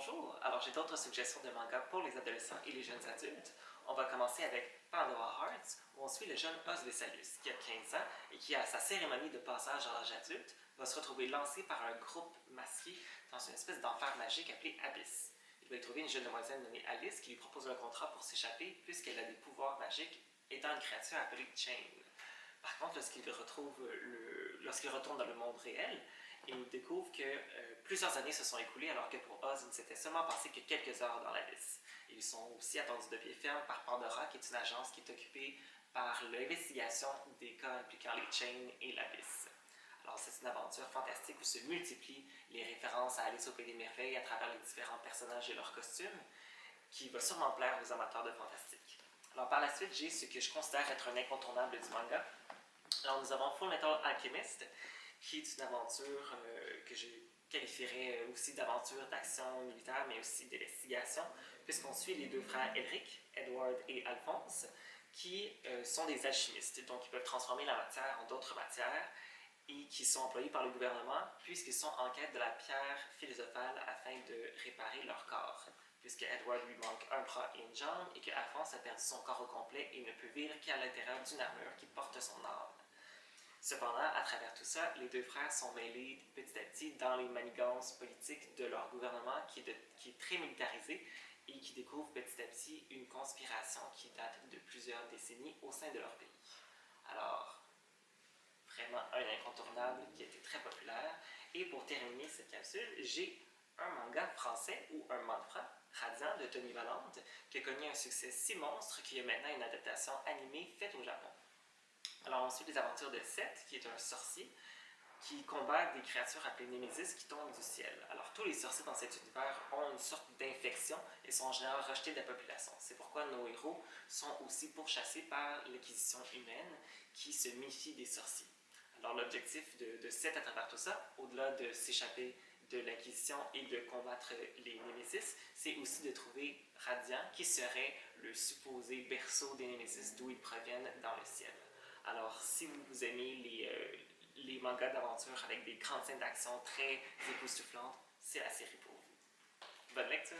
Bonjour, alors j'ai d'autres suggestions de mangas pour les adolescents et les jeunes adultes. On va commencer avec Pandora Hearts, où on suit le jeune Os Vesalius, qui a 15 ans et qui, à sa cérémonie de passage à l'âge adulte, va se retrouver lancé par un groupe masqué dans une espèce d'enfer magique appelé Abyss. Il va y trouver une jeune demoiselle nommée Alice qui lui propose un contrat pour s'échapper puisqu'elle a des pouvoirs magiques étant une créature appelée Chain. Par contre, lorsqu'il retourne dans le monde réel, il découvre que plusieurs années se sont écoulées alors que pour Oz, il ne s'était seulement passé que quelques heures dans l'abysse. Ils sont aussi attendus de pied ferme par Pandora, qui est une agence qui est occupée par l'investigation des cas impliquant les Chains et l'abysse. Alors c'est une aventure fantastique où se multiplient les références à Alice au Pays des Merveilles à travers les différents personnages et leurs costumes, qui va sûrement plaire aux amateurs de fantastique. Alors par la suite, j'ai ce que je considère être un incontournable du manga. Alors nous avons Full Metal Alchemist, qui est une aventure que je qualifierais aussi d'aventure d'action militaire, mais aussi d'investigation, puisqu'on suit les deux frères Elric, Edward et Alphonse, qui sont des alchimistes, donc ils peuvent transformer la matière en d'autres matières, et qui sont employés par le gouvernement, puisqu'ils sont en quête de la pierre philosophale afin de réparer leur corps, puisque Edward lui manque un bras et une jambe, et que Alphonse a perdu son corps au complet et ne peut vivre qu'à l'intérieur d'une armure qui porte son âme. Cependant, à travers tout ça, les deux frères sont mêlés petit à petit dans les manigances politiques de leur gouvernement qui est très militarisé et qui découvre petit à petit une conspiration qui date de plusieurs décennies au sein de leur pays. Alors, vraiment un incontournable qui a été très populaire. Et pour terminer cette capsule, j'ai un manga français ou un manhwa, Radiant de Tony Valente, qui a connu un succès si monstre qu'il y a maintenant une adaptation animée faite au Japon. Alors on suit les aventures de Seth, qui est un sorcier, qui combat des créatures appelées Némésis qui tombent du ciel. Alors tous les sorciers dans cet univers ont une sorte d'infection et sont en général rejetés de la population. C'est pourquoi nos héros sont aussi pourchassés par l'acquisition humaine qui se méfie des sorciers. Alors l'objectif de Seth à travers tout ça, au-delà de s'échapper de l'Inquisition et de combattre les Némésis, c'est aussi de trouver Radiant, qui serait le supposé berceau des Némésis d'où ils proviennent dans le ciel. Alors, si vous aimez les mangas d'aventure avec des grandes scènes d'action très époustouflantes, c'est la série pour vous. Bonne lecture!